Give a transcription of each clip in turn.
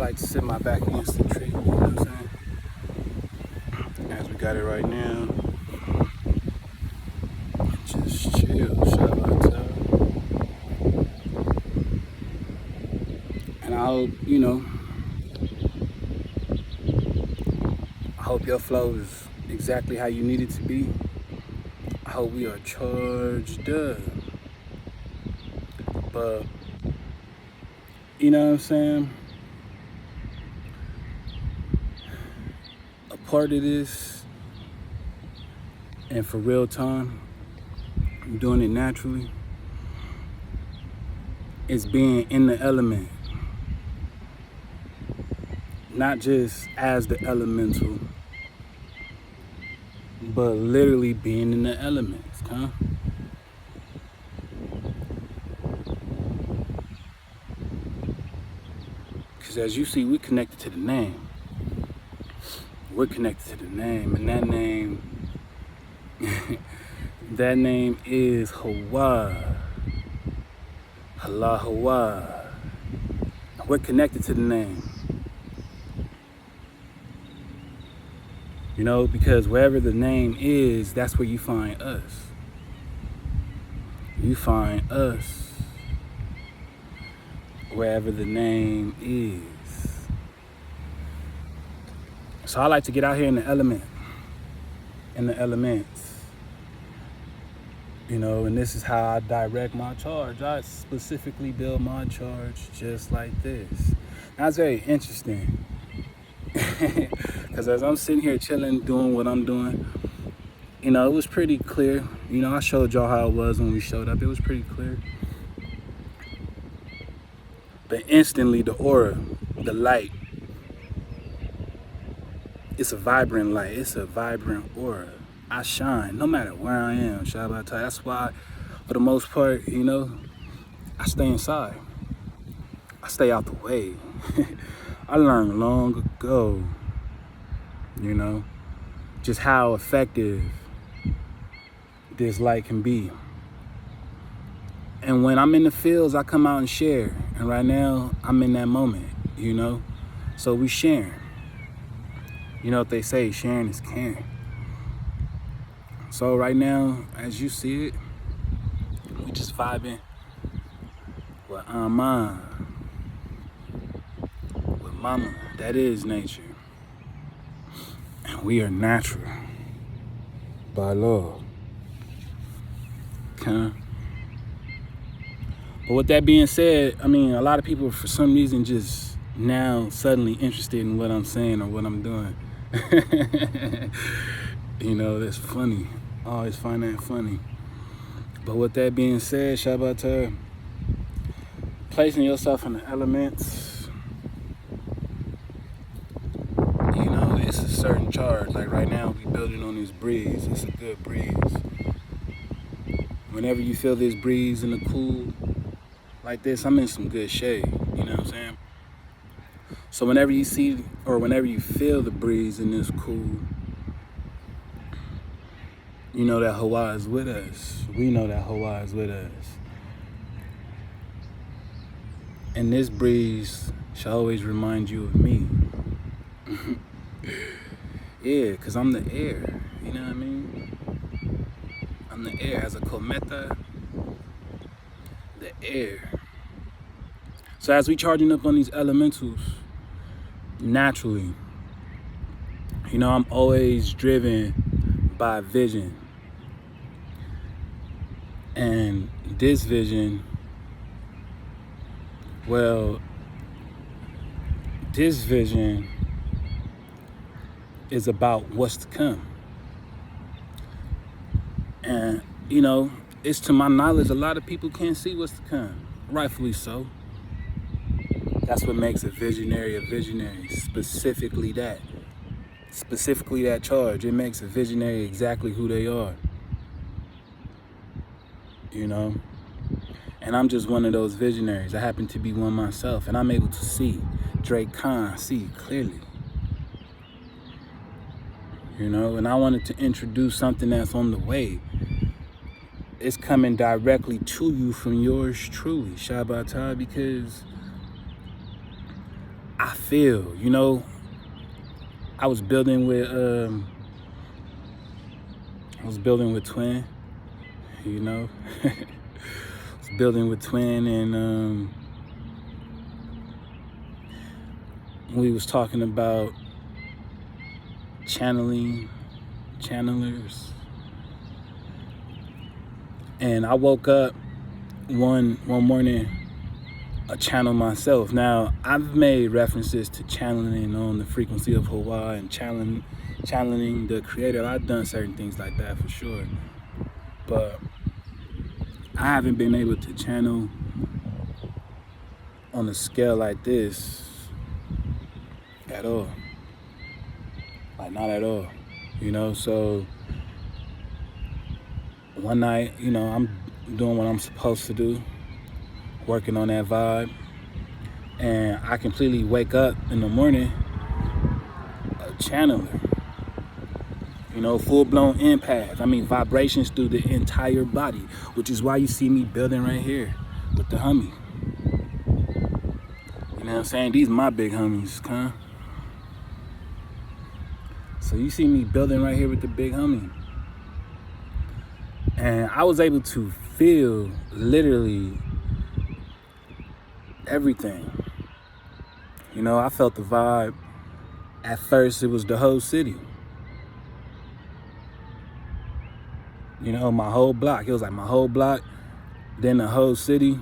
like to sit my back against the tree, you know what I'm saying? As we got it right now. Just chill, shout out to. And I hope, I hope your flow is exactly how you need it to be. I hope we are charged up. But, you know what I'm saying? A part of this, and for real time, I'm doing it naturally, is being in the element. Not just as the elemental, but literally being in the elements, huh? Because as you see, we're connected to the name. We're connected to the name, and that name, that name is H.O.E. H.O.E. We're connected to the name. You know, because wherever the name is, that's where you find us. You find us wherever the name is. So I like to get out here in the element, in the elements. You know, and this is how I direct my charge. I specifically build my charge just like this. That's very interesting. Because as I'm sitting here chilling, doing what I'm doing, you know, it was pretty clear. You know, I showed y'all how it was when we showed up. It was pretty clear. But instantly, the aura, the light, it's a vibrant light. It's a vibrant aura. I shine no matter where I am, Shabbat. That's why, for the most part, you know, I stay inside. I stay out the way. I learned long ago, you know, just how effective this light can be. And when I'm in the fields, I come out and share. And right now, I'm in that moment, you know. So we sharing. You know what they say, sharing is caring. So right now, as you see it, we just vibing with Aman, with Mama. That is nature. And we are natural by law. Okay. But with that being said, I mean, a lot of people, for some reason, just now suddenly interested in what I'm saying or what I'm doing. You know, that's funny. I always find that funny. But with that being said, Shabbat, placing yourself in the elements, you know, it's a certain charge. Like right now, we building on this breeze. It's a good breeze. Whenever you feel this breeze in the cool, like this, I'm in some good shade, you know what I'm saying? So whenever you see, or whenever you feel the breeze in this cool, you know that H.O.E. is with us. We know that H.O.E. is with us. And this breeze shall always remind you of me. Yeah, because I'm the air, you know what I mean? I'm the air, as a cometa, the air. So as we charging up on these elementals, naturally, you know, I'm always driven by vision. And this vision, well, this vision is about what's to come. And, you know, it's to my knowledge, a lot of people can't see what's to come. Rightfully so. That's what makes a visionary, specifically that. Specifically that charge. It makes a visionary exactly who they are. You know? And I'm just one of those visionaries. I happen to be one myself. And I'm able to see. Drake Khan, see clearly. You know? And I wanted to introduce something that's on the way. It's coming directly to you from yours truly, Shabbat, because I feel, you know, I was building with Twin, you know. I was building with Twin, and we was talking about channelers. And I woke up one morning, a channel myself. Now, I've made references to channeling on the frequency of Hawaii and channeling the creator. I've done certain things like that for sure. But I haven't been able to channel on a scale like this at all. Like, not at all, you know? So one night, you know, I'm doing what I'm supposed to do, working on that vibe, and I completely wake up in the morning a channeler, you know, full-blown empath. I mean, vibrations through the entire body, which is why you see me building right here with the homie. You know what I'm saying? These my big homies, huh? So you see me building right here with the big homie. And I was able to feel literally everything. You know, I felt the vibe. At first, it was the whole city. You know, my whole block. It was like my whole block, then the whole city.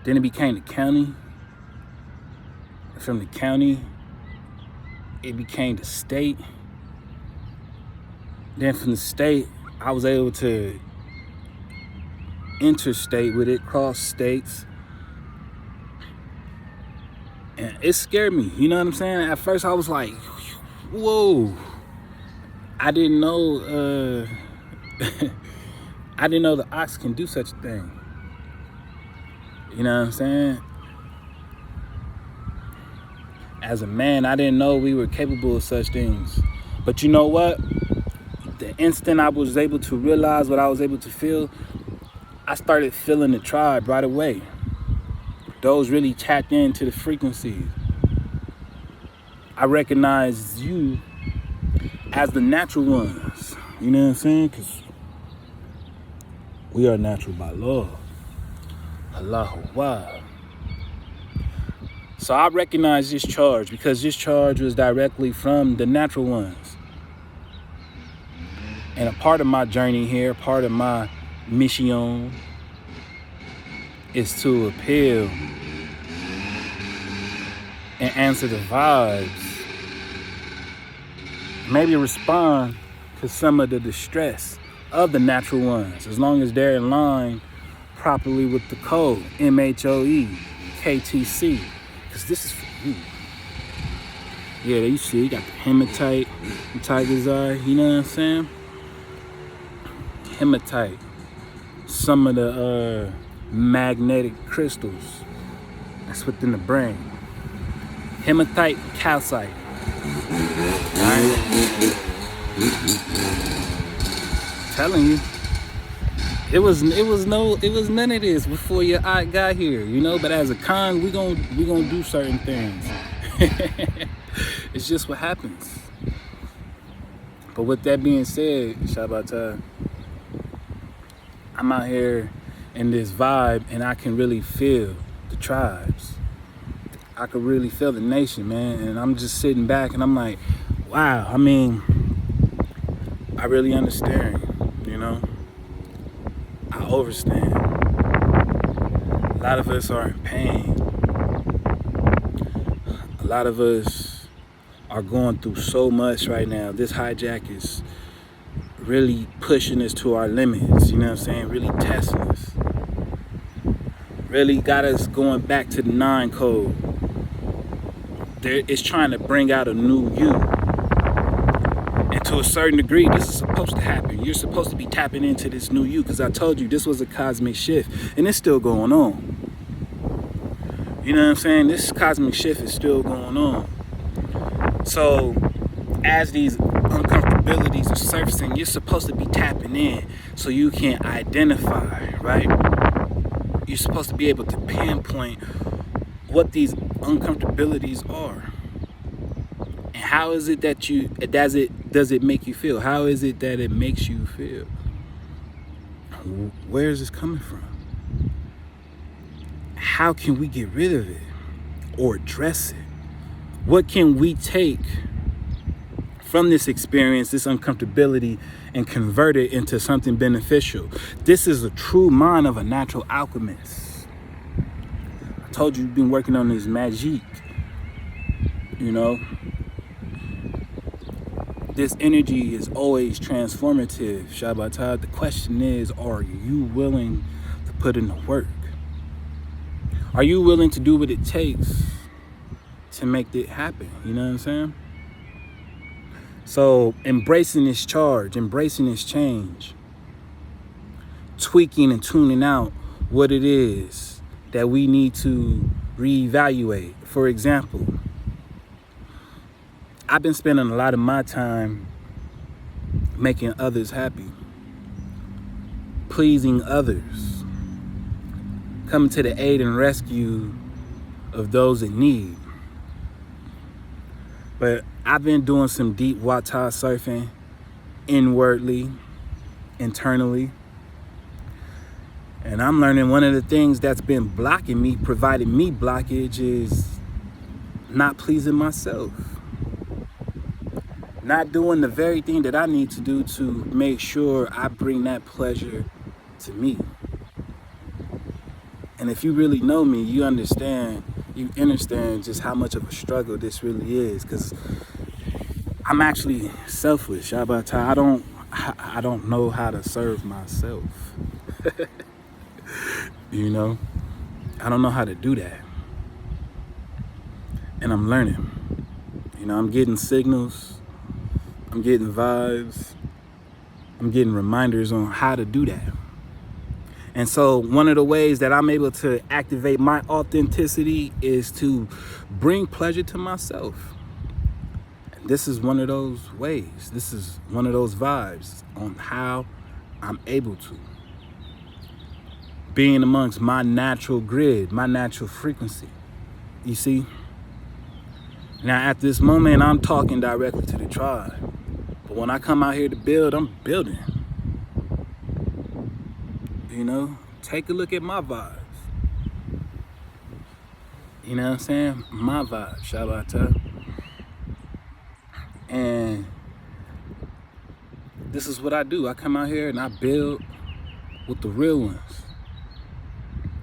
Then it became the county. From the county, it became the state. Then from the state, I was able to interstate with it, cross states. And it scared me, you know what I'm saying? At first I was like, whoa. I didn't know I didn't know the ox can do such a thing. You know what I'm saying? As a man, I didn't know we were capable of such things. But you know what? The instant I was able to realize what I was able to feel, I started feeling the tribe right away. Those really tapped into the frequencies. I recognize you as the natural ones. You know what I'm saying? Because we are natural by law. Allahu. So I recognize this charge because this charge was directly from the natural ones. And a part of my journey here, part of my mission is to appeal and answer the vibes. Maybe respond to some of the distress of the natural ones, as long as they're in line properly with the code, M.H.O.E, K.T.C. Because this is for you. Yeah, you see, you got the hematite, the tiger's eye, you know what I'm saying? Hematite, some of the magnetic crystals that's within the brain. Hematite, calcite. Alright? Telling you, it was none of this before your aunt got here, you know. But as a con, we gonna do certain things. It's just what happens. But with that being said, Shabbat, I'm out here in this vibe, and I can really feel the tribes. I can really feel the nation, man. And I'm just sitting back, and I'm like, wow. I mean, I really understand, you know. I overstand. A lot of us are in pain. A lot of us are going through so much right now. This hijack is really pushing us to our limits, you know what I'm saying? Really testing us. Really got us going back to the 9 code. It's trying to bring out a new you. And to a certain degree, this is supposed to happen. You're supposed to be tapping into this new you, because I told you this was a cosmic shift, and it's still going on. You know what I'm saying? This cosmic shift is still going on. So as these uncomfortabilities are surfacing, you're supposed to be tapping in so you can identify, right? You're supposed to be able to pinpoint what these uncomfortabilities are. And how is it that does it make you feel? How is it that it makes you feel? Where is this coming from? How can we get rid of it or address it? What can we take from this experience, this uncomfortability, and convert it into something beneficial? This is a true mind of a natural alchemist. I told you, you've been working on this magic, you know. This energy is always transformative, Shabbatai. The question is, are you willing to put in the work? Are you willing to do what it takes to make it happen? You know what I'm saying? So embracing this charge, embracing this change, tweaking and tuning out what it is that we need to reevaluate. For example, I've been spending a lot of my time making others happy, pleasing others, coming to the aid and rescue of those in need. But I've been doing some deep wata surfing inwardly, internally. And I'm learning one of the things that's been blocking me, providing me blockage, is not pleasing myself. Not doing the very thing that I need to do to make sure I bring that pleasure to me. And if you really know me, you understand just how much of a struggle this really is, because I'm actually selfish. I don't know how to serve myself. You know, I don't know how to do that. And I'm learning. You know, I'm getting signals, I'm getting vibes, I'm getting reminders on how to do that. And so one of the ways that I'm able to activate my authenticity is to bring pleasure to myself. And this is one of those ways. This is one of those vibes on how I'm able to. Being amongst my natural grid, my natural frequency. You see? Now at this moment, I'm talking directly to the tribe. But when I come out here to build, I'm building. You know, take a look at my vibes. You know what I'm saying? My vibes, Shabbat. And this is what I do. I come out here and I build with the real ones.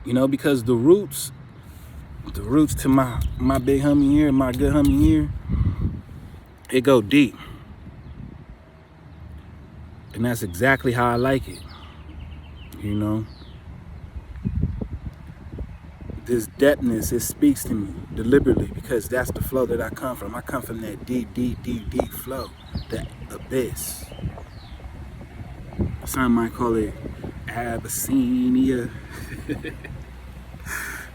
You know, because the roots to my big homie here, my good homie here, it go deep. And that's exactly how I like it. You know, this depthness, it speaks to me deliberately, because that's the flow that I come from. I come from that deep flow, that abyss. Some might call it Abyssinia.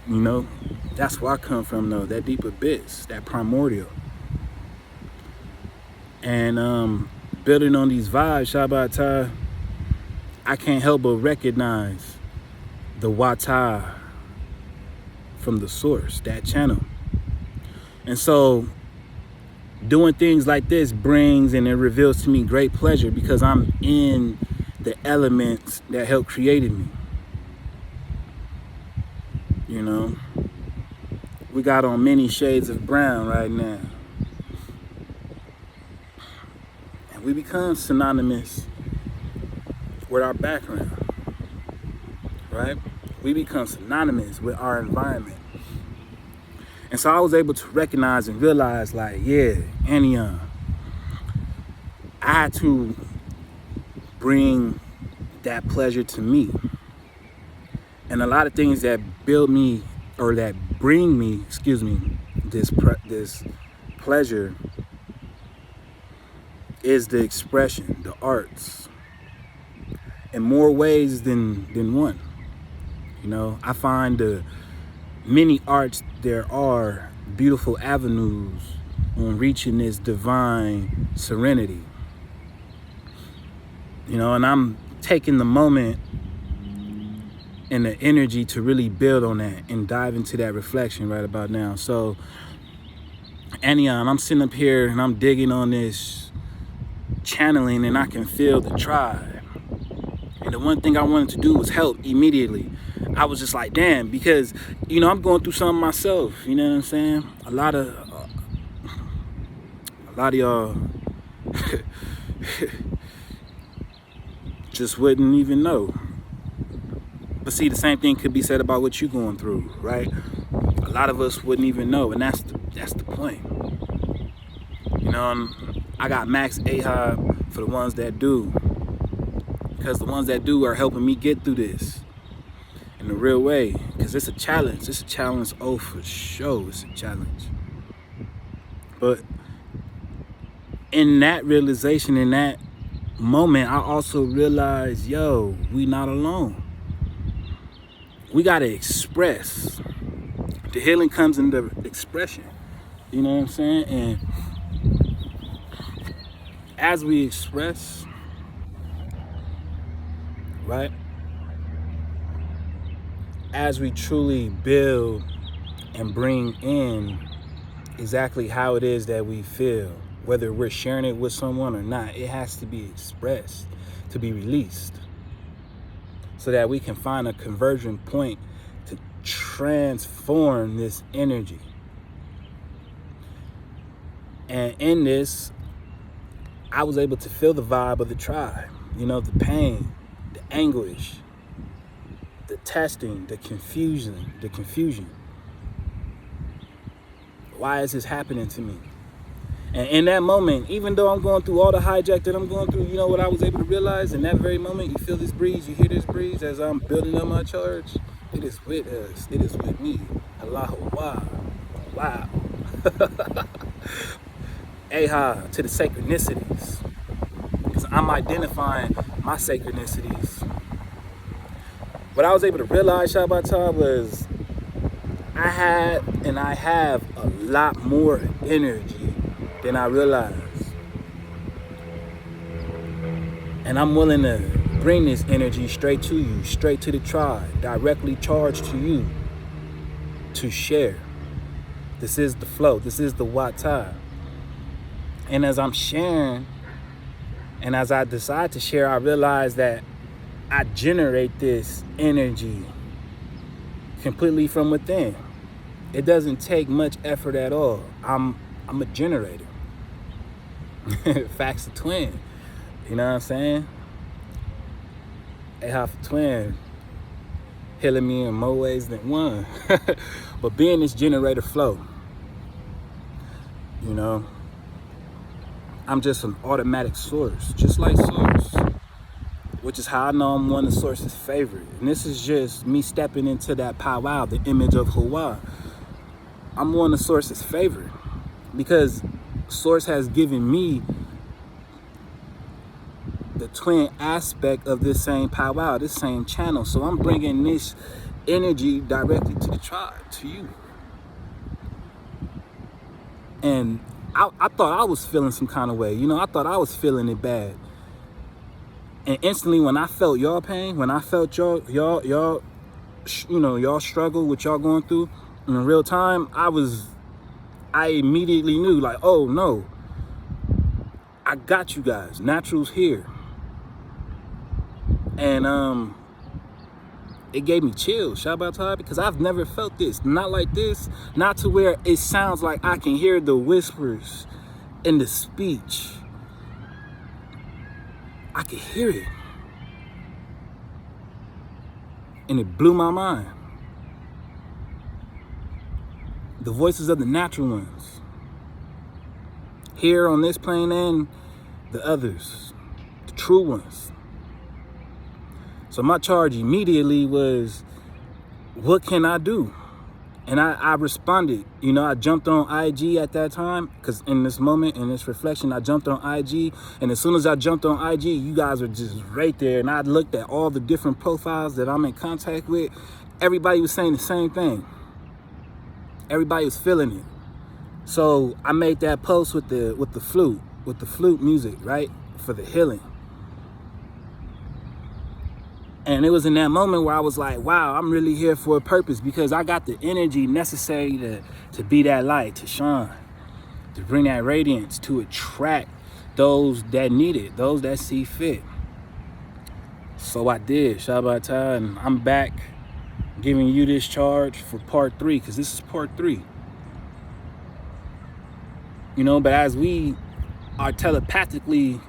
You know, that's where I come from, though, that deep abyss, that primordial. And building on these vibes, Shabbat, I can't help but recognize the wata from the source, that channel. And so doing things like this brings and it reveals to me great pleasure, because I'm in the elements that helped created me. You know, we got on many shades of brown right now. And we become synonymous with our background, right? We become synonymous with our environment. And so I was able to recognize and realize, like, yeah, Anian, I had to bring that pleasure to me. And a lot of things that build me, or that bring me, this pleasure is the expression, the arts, in more ways than one. You know, I find the many arts, there are beautiful avenues on reaching this divine serenity. You know, and I'm taking the moment and the energy to really build on that and dive into that reflection right about now. So, Anian, I'm sitting up here and I'm digging on this channeling, and I can feel the tribe. And the one thing I wanted to do was help immediately. I was just like, damn, because, you know, I'm going through something myself. You know what I'm saying? A lot of y'all just wouldn't even know. But see, the same thing could be said about what you're going through, right? A lot of us wouldn't even know, and that's the point. You know, I got max M.H.O.E for the ones that do, because the ones that do are helping me get through this in a real way, because it's a challenge. It's a challenge, oh, for sure, it's a challenge. But in that realization, in that moment, I also realized, yo, we not alone. We gotta express. The healing comes in the expression. You know what I'm saying? And as we express, right? As we truly build and bring in exactly how it is that we feel, whether we're sharing it with someone or not, it has to be expressed, to be released, so that we can find a conversion point to transform this energy. And in this, I was able to feel the vibe of the tribe, you know, the pain, the anguish, the testing, the confusion. Why is this happening to me? And in that moment, even though I'm going through all the hijack that I'm going through, you know what I was able to realize? In that very moment, you feel this breeze, you hear this breeze as I'm building up my charge. It is with us. It is with me. Allahu Akbar. Wow. M.H.O.E to the synchronicities. Because I'm identifying my synchronicities. What I was able to realize, Shabbat, was I had and I have a lot more energy than I realized. And I'm willing to bring this energy straight to you, straight to the tribe, directly charged to you to share. This is the flow. This is the Wata. And as I'm sharing, and as I decide to share, I realize that I generate this energy completely from within. It doesn't take much effort at all. I'm a generator. Facts of twin. You know what I'm saying? M.H.O.E for twin. Healing me in more ways than one. But being this generator flow, you know, I'm just an automatic source, just like source. Which is how I know I'm one of Source's favorite. And this is just me stepping into that powwow, the image of M.H.O.E. I'm one of Source's favorite because Source has given me the twin aspect of this same powwow, this same channel. So I'm bringing this energy directly to the tribe, to you. And I thought I was feeling some kind of way. You know, I thought I was feeling it bad. And instantly, when I felt y'all pain, when I felt y'all, you know, y'all struggle, what y'all going through in real time, I immediately knew, like, oh no, I got you guys. Natural's here. And it gave me chills, Shabbat, because I've never felt this, not like this, not to where it sounds like I can hear the whispers in the speech. I could hear it. And it blew my mind. The voices of the natural ones. Here on this plane and the others. The true ones. So my charge immediately was, what can I do? And I responded. You know, I jumped on IG at that time, because in this moment, in this reflection, I jumped on IG. And as soon as I jumped on IG, you guys were just right there. And I looked at all the different profiles that I'm in contact with. Everybody was saying the same thing. Everybody was feeling it. So I made that post with the flute music, right? For the healing. And it was in that moment where I was like, wow, I'm really here for a purpose, because I got the energy necessary to be that light, to shine, to bring that radiance, to attract those that need it, those that see fit. So I did, Shabbat, and I'm back giving you this charge for part 3, because this is part 3. You know, but as we are telepathically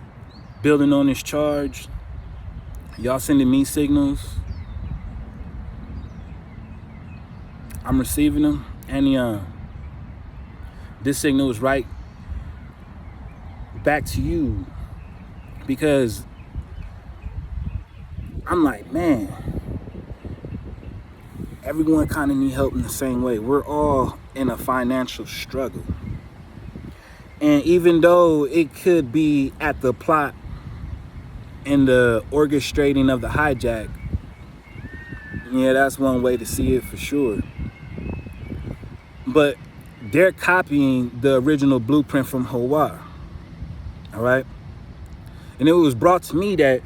building on this charge, y'all sending me signals, I'm receiving them, and this signal is right back to you, because I'm like, man, everyone kind of need help in the same way. We're all in a financial struggle. And even though it could be at the plot and the orchestrating of the hijack, yeah, that's one way to see it for sure. But they're copying the original blueprint from M.H.O.E. All right? And it was brought to me that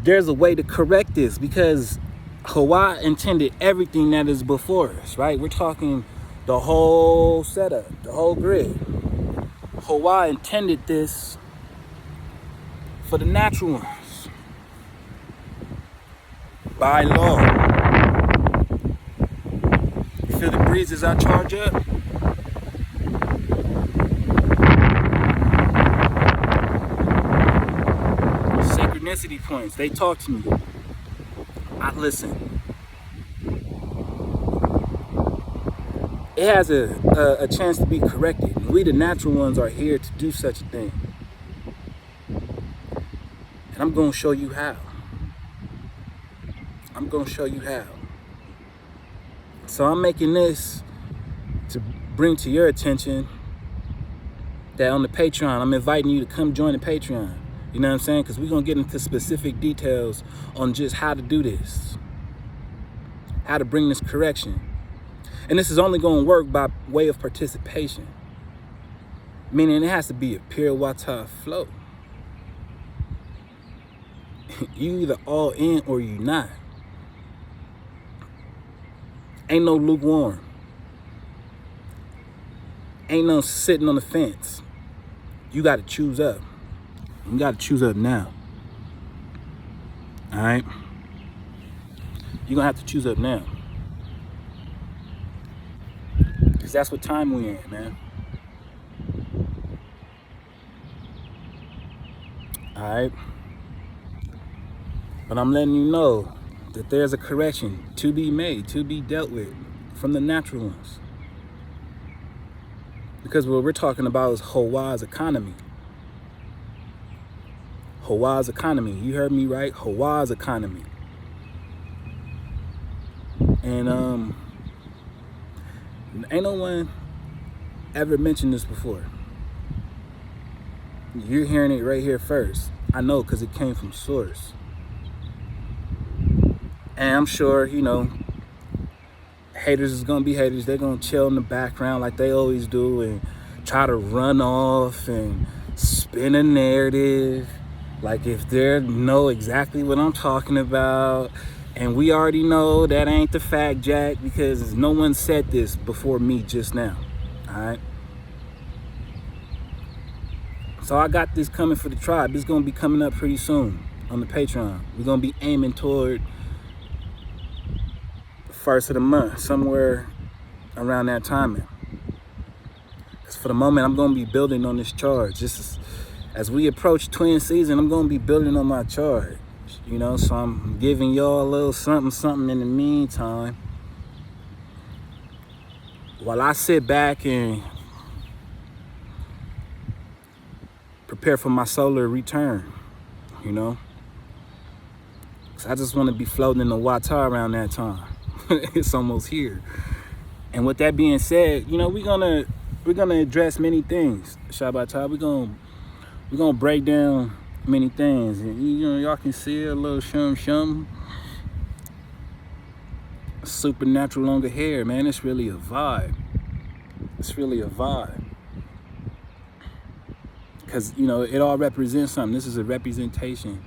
there's a way to correct this, because M.H.O.E. intended everything that is before us, right? We're talking the whole setup, the whole grid. M.H.O.E. intended this for the natural ones, by law. You feel the breeze as I charge up? Synchronicity points, they talk to me. I listen. It has a chance to be corrected. We, the natural ones, are here to do such a thing. And I'm going to show you how. I'm going to show you how. So I'm making this to bring to your attention that on the Patreon, I'm inviting you to come join the Patreon. You know what I'm saying? Because we're going to get into specific details on just how to do this, how to bring this correction. And this is only going to work by way of participation, meaning it has to be a pure water flow. You either all in or you not. Ain't no lukewarm. Ain't no sitting on the fence. You got to choose up. You got to choose up now. All right? You're going to have to choose up now. Because that's what time we're in, man. All right? But I'm letting you know that there's a correction to be made, to be dealt with from the natural ones. Because what we're talking about is M.H.O.E.'s economy. M.H.O.E.'s economy. You heard me right? M.H.O.E.'s economy. And ain't no one ever mentioned this before. You're hearing it right here first. I know, because it came from source. And I'm sure, you know, haters is going to be haters. They're going to chill in the background like they always do and try to run off and spin a narrative like if they know exactly what I'm talking about. And we already know that ain't the fact, Jack, because no one said this before me just now. All right? So I got this coming for the tribe. It's going to be coming up pretty soon on the Patreon. We're going to be aiming toward the first of the month, somewhere around that timing. Because for the moment, I'm going to be building on this charge. As we approach twin season, I'm going to be building on my charge. You know, so I'm giving y'all a little something in the meantime, while I sit back and prepare for my solar return, you know. Cause I just want to be floating in the water around that time. It's almost here. And with that being said, you know, we're gonna address many things. Shabbat, we're gonna break down many things, and you know, y'all can see a little shum supernatural longer hair, man. It's really a vibe. It's really a vibe. Because, you know, it all represents something. This is a representation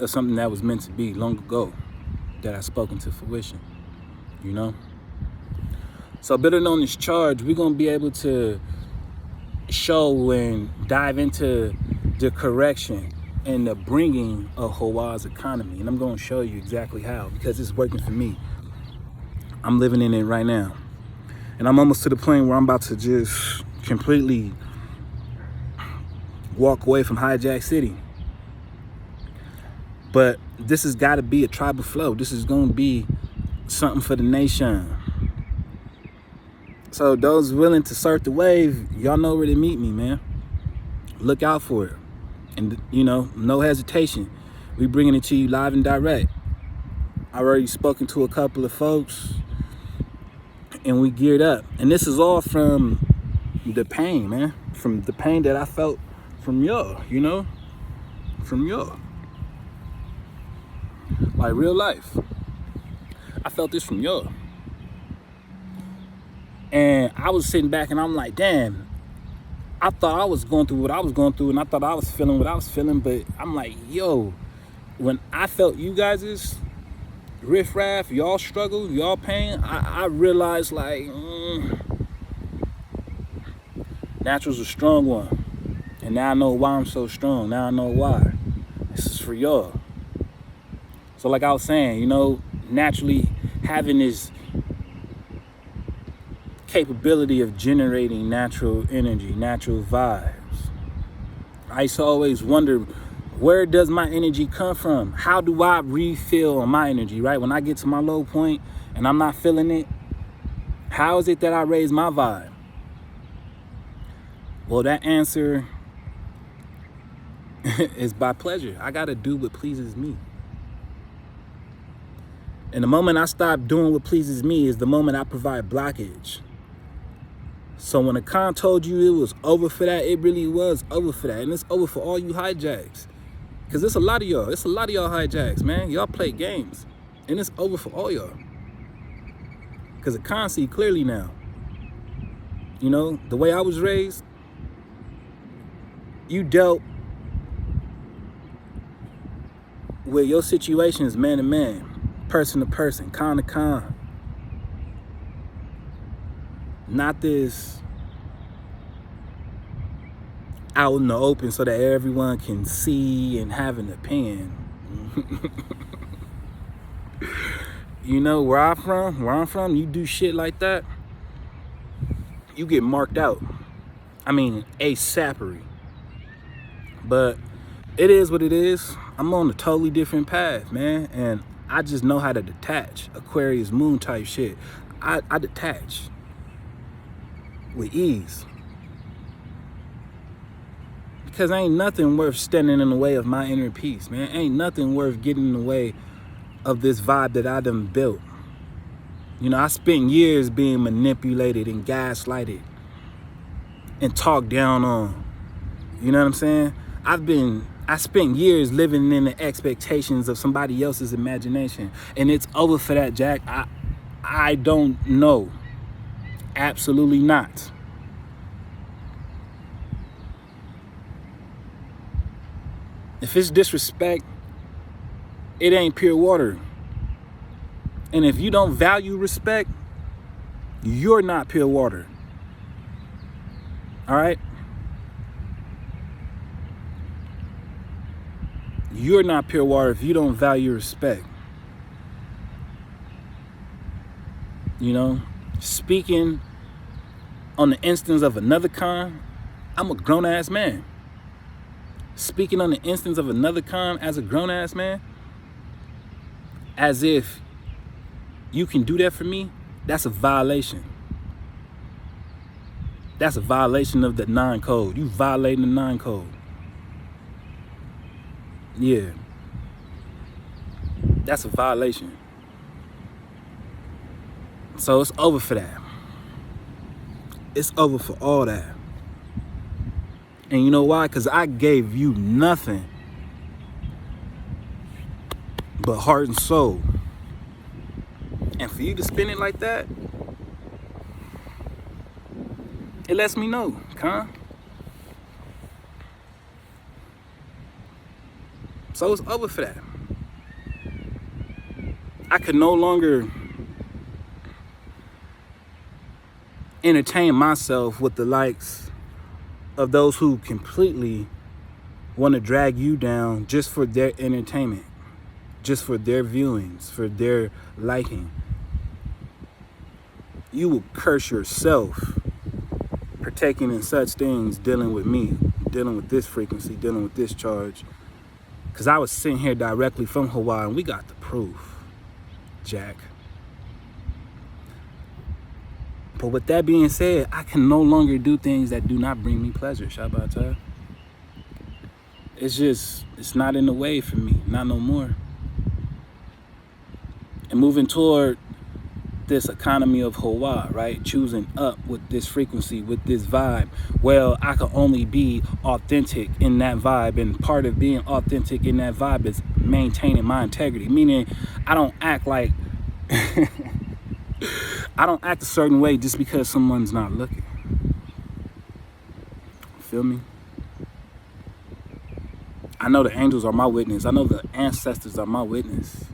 of something that was meant to be long ago, that I've spoken to fruition, you know? So building on this charge, we're going to be able to show and dive into the correction and the bringing of Hawa's economy. And I'm going to show you exactly how, because it's working for me. I'm living in it right now. And I'm almost to the point where I'm about to just completely walk away from Hijack City. But this has got to be a tribal flow. This is going to be something for the nation. So those willing to surf the wave, y'all know where to meet me, man. Look out for it. And, you know, no hesitation. We bringing it to you live and direct. I already spoken to a couple of folks, and we geared up. And this is all from the pain, man. From the pain that I felt from y'all, you know? From y'all. Like real life. I felt this from y'all. And I was sitting back and I'm like, damn, I thought I was going through what I was going through, and I thought I was feeling what I was feeling, but I'm like, yo, when I felt you guys' riffraff, y'all struggle, y'all pain, I realized like, Natural's a strong one. And now I know why I'm so strong. Now I know why. This is for y'all. So like I was saying, you know, naturally having this capability of generating natural energy, natural vibes. I used to always wonder, where does my energy come from? How do I refill on my energy, right? When I get to my low point and I'm not feeling it, how is it that I raise my vibe? Well, that answer is by pleasure. I gotta do what pleases me. And the moment I stop doing what pleases me is the moment I provide blockage. So when a con told you it was over for that, it really was over for that. And it's over for all you hijacks. Because it's a lot of y'all. It's a lot of y'all hijacks, man. Y'all play games. And it's over for all y'all. Because the con see clearly now. You know, the way I was raised, you dealt with your situations man to man, person to person, con to con. Not this out in the open so that everyone can see and have an opinion. You know, where I'm from, you do shit like that, you get marked out. I mean, ASAPery. But it is what it is. I'm on a totally different path, man. And I just know how to detach. Aquarius moon type shit. I detach with ease. Because ain't nothing worth standing in the way of my inner peace, man. Ain't nothing worth getting in the way of this vibe that I done built. You know, I spent years being manipulated and gaslighted and talked down on. You know what I'm saying? I spent years living in the expectations of somebody else's imagination. And it's over for that, Jack. I don't know. Absolutely not. If it's disrespect, it ain't pure water. And if you don't value respect, you're not pure water. All right? You're not pure water if you don't value respect. You know, speaking on the instance of another con, I'm a grown-ass man. Speaking on the instance of another con as a grown-ass man, as if you can do that for me, that's a violation. That's a violation of the 9 code. You violating the 9 code. Yeah. That's a violation. So it's over for that. It's over for all that. And you know why? Because I gave you nothing but heart and soul. And for you to spin it like that, it lets me know, huh? So it's over for that. I could no longer entertain myself with the likes of those who completely want to drag you down just for their entertainment, just for their viewings, for their liking. You will curse yourself partaking in such things, dealing with me, dealing with this frequency, dealing with this charge. Because I was sitting here directly from Hawaii, and we got the proof, Jack. But with that being said, I can no longer do things that do not bring me pleasure, Shabbat. It's not in the way for me, not no more. And moving toward this economy of Hawaii, right? Choosing up with this frequency, with this vibe. Well, I can only be authentic in that vibe, and part of being authentic in that vibe is maintaining my integrity, meaning I don't act like I don't act a certain way just because someone's not looking. Feel me? I know the angels are my witness. I know the ancestors are my witness.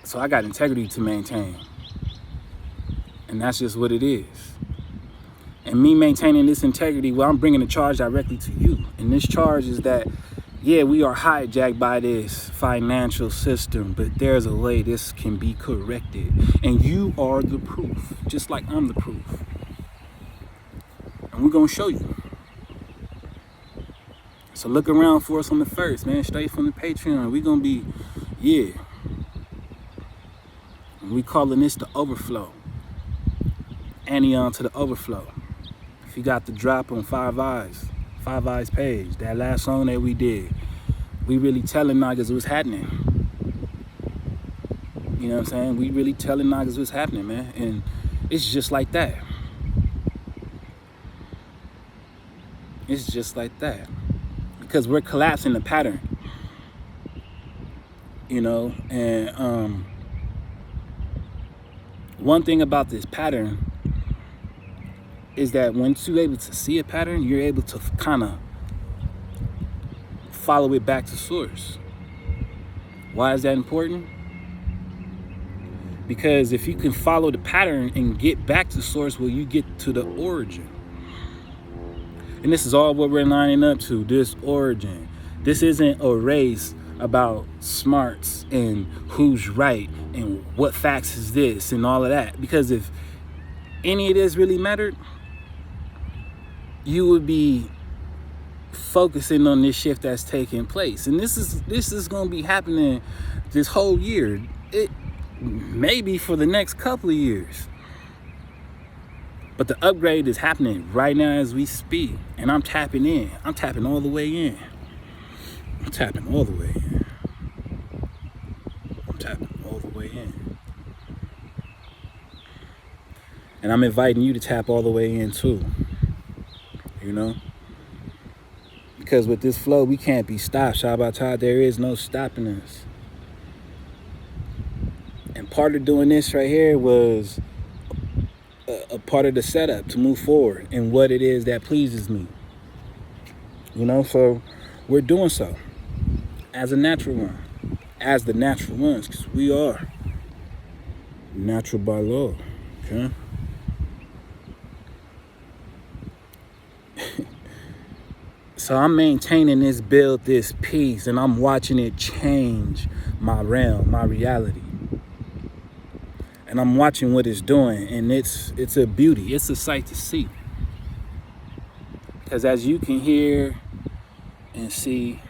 So I got integrity to maintain. And that's just what it is. And me maintaining this integrity, well, I'm bringing the charge directly to you. And this charge is that, yeah, we are hijacked by this financial system, but there's a way this can be corrected. And you are the proof, just like I'm the proof. And we're going to show you. So look around for us on the 1st, man, straight from the Patreon. We're going to be, yeah. We calling this the overflow. Anian to the overflow. If you got the drop on Five Eyes page, that last song that we did, we really telling niggas what's happening. You know what I'm saying? We really telling niggas what's happening, man. And it's just like that. It's just like that. Because we're collapsing the pattern. You know, and one thing about this pattern is that once you're able to see a pattern, you're able to kind of follow it back to source. Why is that important? Because if you can follow the pattern and get back to source, well, you get to the origin. And this is all what we're lining up to, this origin. This isn't a race about smarts and who's right and what facts is this and all of that. Because if any of this really mattered, you would be focusing on this shift that's taking place. And this is going to be happening this whole year. It maybe for the next couple of years. But the upgrade is happening right now as we speak. And I'm tapping in. I'm tapping all the way in. I'm tapping all the way in. I'm tapping all the way in. And I'm inviting you to tap all the way in too. You know? Because with this flow, we can't be stopped. Shabbat, there is no stopping us. And part of doing this right here was a part of the setup to move forward in what it is that pleases me. You know, so we're doing so as a natural one, as the natural ones, because we are natural by law, okay? So I'm maintaining this build, this piece, and I'm watching it change my realm, my reality. And I'm watching what it's doing, and it's a beauty. It's a sight to see. Because as you can hear and see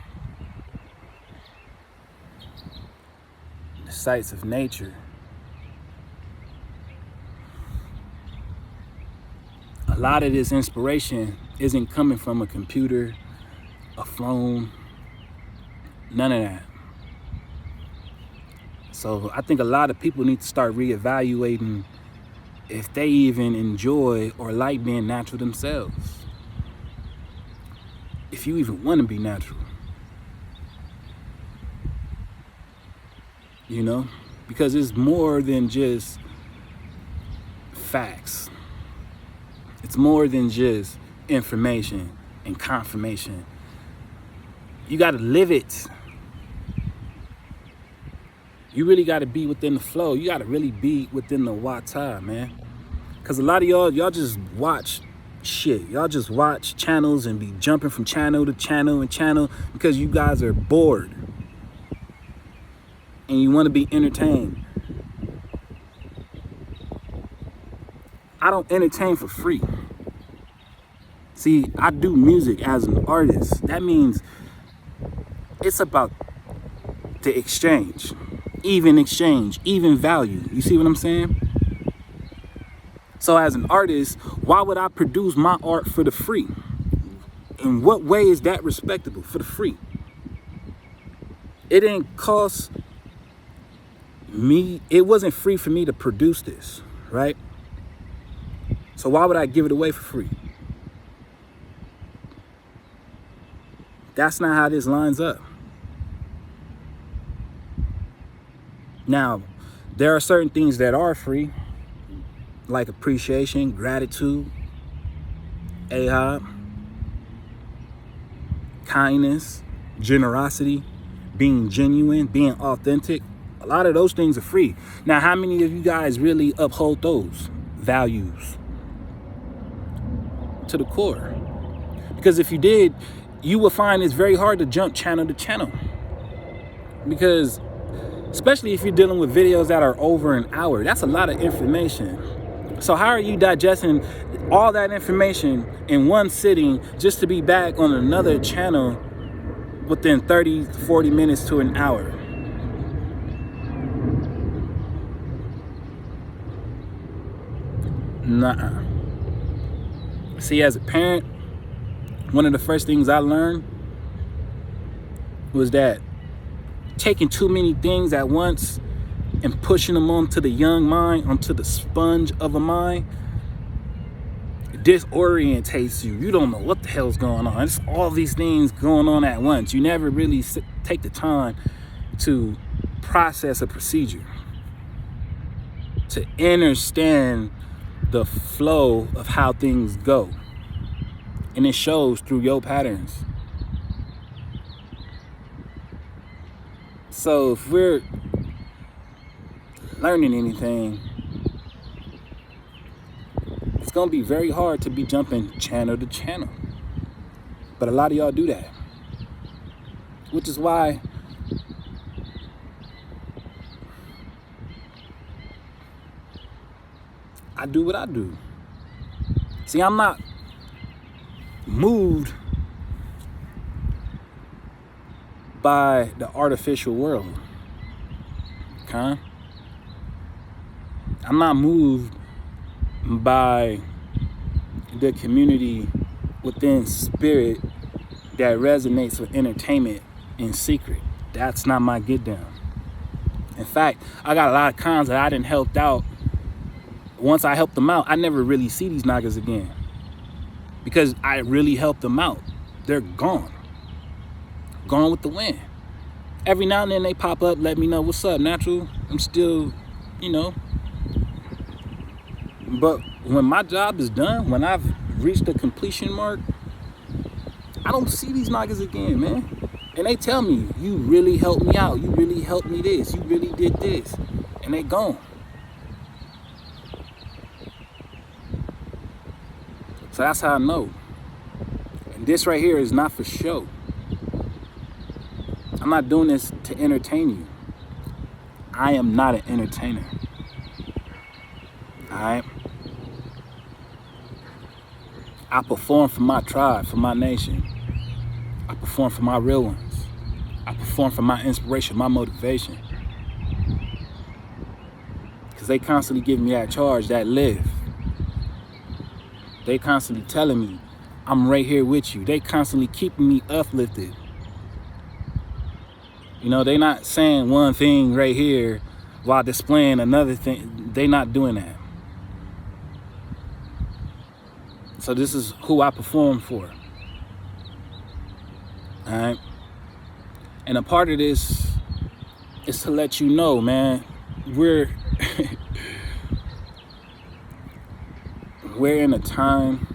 the sights of nature, a lot of this inspiration isn't coming from a computer, a phone, none of that. So I think a lot of people need to start reevaluating if they even enjoy or like being natural themselves. If you even want to be natural. You know? Because it's more than just facts. It's more than just information and confirmation. You got to live it. You really got to be within the flow. You got to really be within the wata, man. Because a lot of y'all just watch shit. Y'all just watch channels and be jumping from channel to channel and channel because you guys are bored. And you want to be entertained. I don't entertain for free. See, I do music as an artist. That means it's about the exchange, even value. You see what I'm saying? So as an artist, why would I produce my art for the free? In what way is that respectable for the free? It didn't cost me, it wasn't free for me to produce this, right? So why would I give it away for free? That's not how this lines up. Now, there are certain things that are free, like appreciation, gratitude, M.H.O.E, kindness, generosity, being genuine, being authentic. A lot of those things are free. Now, how many of you guys really uphold those values to the core? Because if you did, you will find it's very hard to jump channel to channel. Because especially if you're dealing with videos that are over an hour, that's a lot of information. So how are you digesting all that information in one sitting just to be back on another channel within 30, 40 minutes to an hour? Nuh-uh. See, as a parent, one of the first things I learned was that taking too many things at once and pushing them onto the young mind, onto the sponge of a mind, disorientates you. You don't know what the hell's going on. It's all these things going on at once. You never really take the time to process a procedure, to understand the flow of how things go. And it shows through your patterns. So if we're learning anything, it's gonna be very hard to be jumping channel to channel. But a lot of y'all do that. Which is why I do what I do. See, I'm not moved by the artificial world. Okay? I'm not moved by the community within spirit that resonates with entertainment in secret. That's not my get down. In fact, I got a lot of cons that I didn't help out. Once I helped them out, I never really see these niggas again. Because I really helped them out. They're gone. Gone with the wind. Every now and then they pop up, let me know, what's up, Natural? I'm still, you know. But when my job is done, when I've reached the completion mark, I don't see these niggas again, man. And they tell me, you really helped me out. You really helped me this. You really did this. And they gone. So that's how I know. And this right here is not for show. I'm not doing this to entertain you. I am not an entertainer. Alright? I perform for my tribe, for my nation. I perform for my real ones. I perform for my inspiration, my motivation. Because they constantly give me that charge, that live. They constantly telling me, I'm right here with you. They constantly keeping me uplifted. You know, they not saying one thing right here while displaying another thing. They not doing that. So this is who I perform for. All right. And a part of this is to let you know, man, we're in a time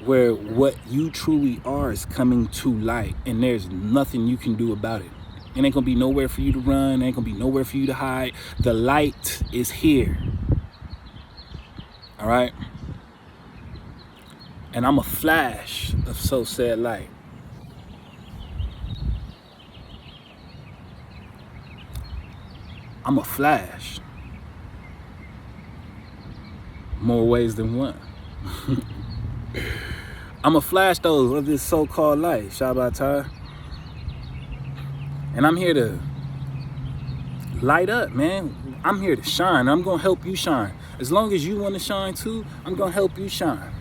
where what you truly are is coming to light, and there's nothing you can do about it. It ain't gonna be nowhere for you to run. It ain't gonna be nowhere for you to hide. The light is here. All right? And I'm a flash of so said light. I'm a flash. More ways than one. I'm a flash though of this so-called light, Shabbatai. And I'm here to light up, man. I'm here to shine. I'm gonna help you shine. As long as you want to shine too, I'm gonna help you shine.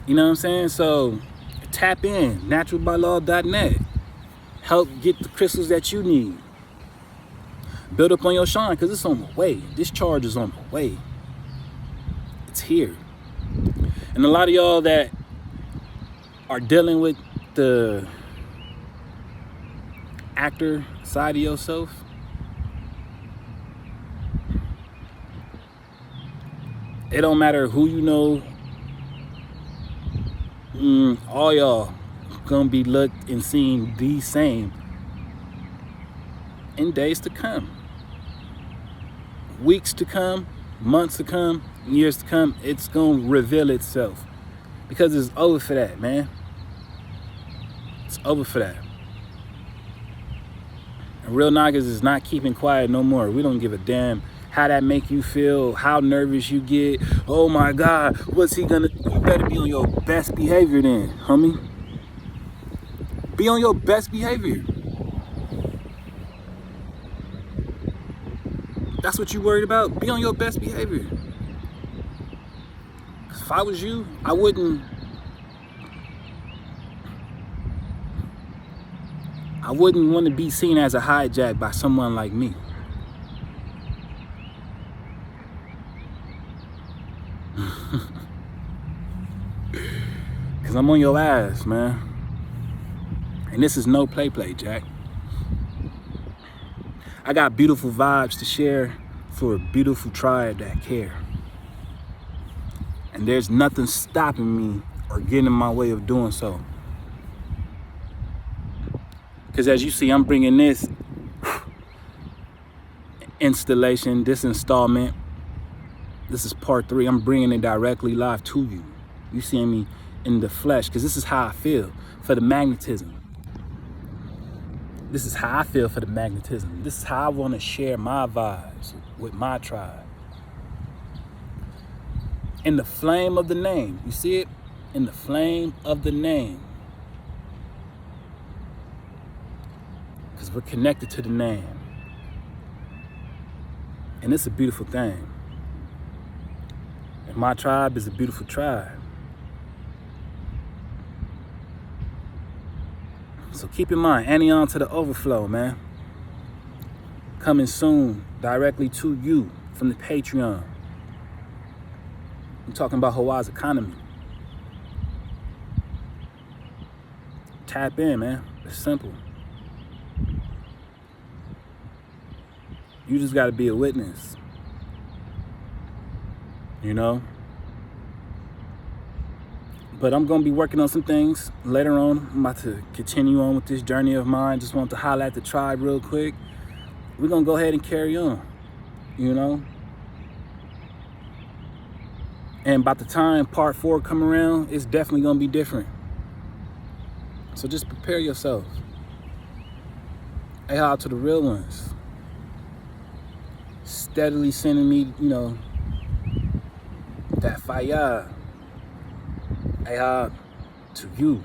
You know what I'm saying? So tap in, naturalbylaw.net. Help get the crystals that you need. Build up on your shine, because it's on the way. This charge is on the way. It's here. And a lot of y'all that are dealing with the actor side of yourself, it don't matter who you know, all y'all gonna be looked and seen the same in days to come, weeks to come, months to come, years to come. It's gonna reveal itself, because it's over for that, man. It's over for that. And real niggas is not keeping quiet no more. We don't give a damn how that make you feel, how nervous you get. Oh my God, what's he gonna do? You better be on your best behavior then, homie. Be on your best behavior. That's what you worried about? Be on your best behavior. If I was you, I wouldn't want to be seen as a hijack by someone like me. Because I'm on your ass, man. And this is no play, Jack. I got beautiful vibes to share for a beautiful tribe that care. And there's nothing stopping me or getting in my way of doing so. Because as you see, I'm bringing this installation, this installment. This is part 3. I'm bringing it directly live to you. You seeing me in the flesh, because this is how I feel for the magnetism. This is how I feel for the magnetism. This is how I want to share my vibes with my tribe. In the flame of the name. You see it? In the flame of the name. Because we're connected to the name. And it's a beautiful thing. And my tribe is a beautiful tribe. So keep in mind, Anian to the overflow, man. Coming soon, directly to you from the Patreon. I'm talking about Hawaii's economy. Tap in, man. It's simple. You just got to be a witness. You know? But I'm going to be working on some things later on. I'm about to continue on with this journey of mine. Just want to highlight the tribe real quick. We're going to go ahead and carry on, you know? And by the time part 4 come around, it's definitely going to be different. So just prepare yourself. Hey, how to the real ones. Steadily sending me, you know, that fire. Hey, to you.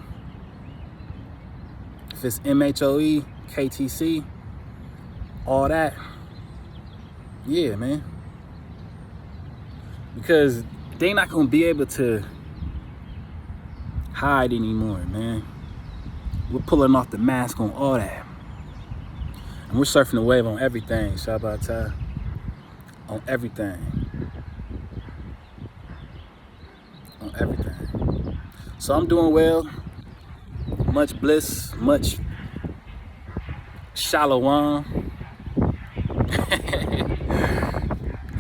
If it's M.H.O.E, K.T.C, all that. Yeah, man. Because they not going to be able to hide anymore, man. We're pulling off the mask on all that. And we're surfing the wave on everything, Shabbatai. On everything. On everything. So I'm doing well. Much bliss, much shalom.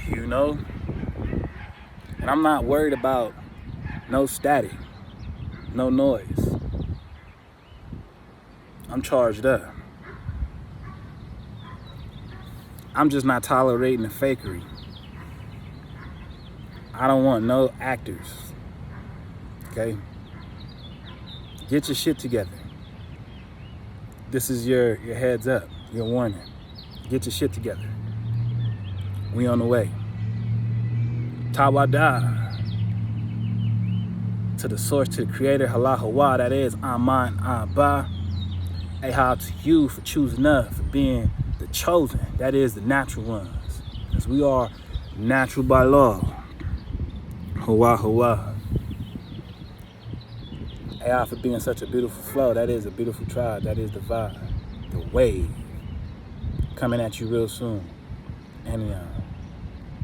You know? And I'm not worried about no static, no noise. I'm charged up. I'm just not tolerating the fakery. I don't want no actors. Okay? Get your shit together. This is your heads up, your warning. Get your shit together. We on the way. Tawada. To the source, to the creator, halahawa, that is Aman Abba. Aha to you for choosing us, for being the chosen, that is the natural ones. Because we are natural by law. Hawa Hawa. Aha for being such a beautiful flow, that is a beautiful tribe, that is the vibe, the wave. Coming at you real soon. Anian.